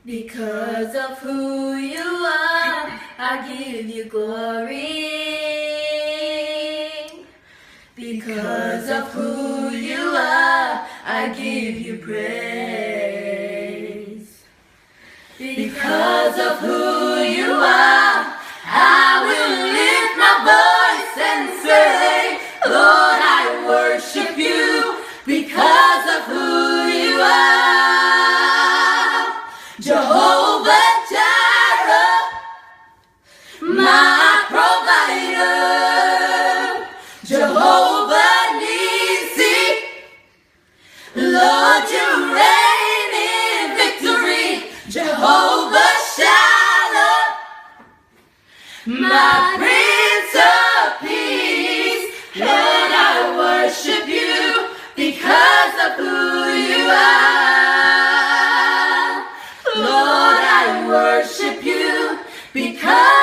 Because of who you are, I give you glory. Because of who you are, I give you praise. Because of who you are, I will lift my voice and say, Lord, I worship you because of who you are. Jehovah Jireh, my provider. Jehovah Nissi, Lord, you reign in victory. Jehovah Shalom, my Prince of Peace. Lord, I worship you because of who you are. Lord, I worship you because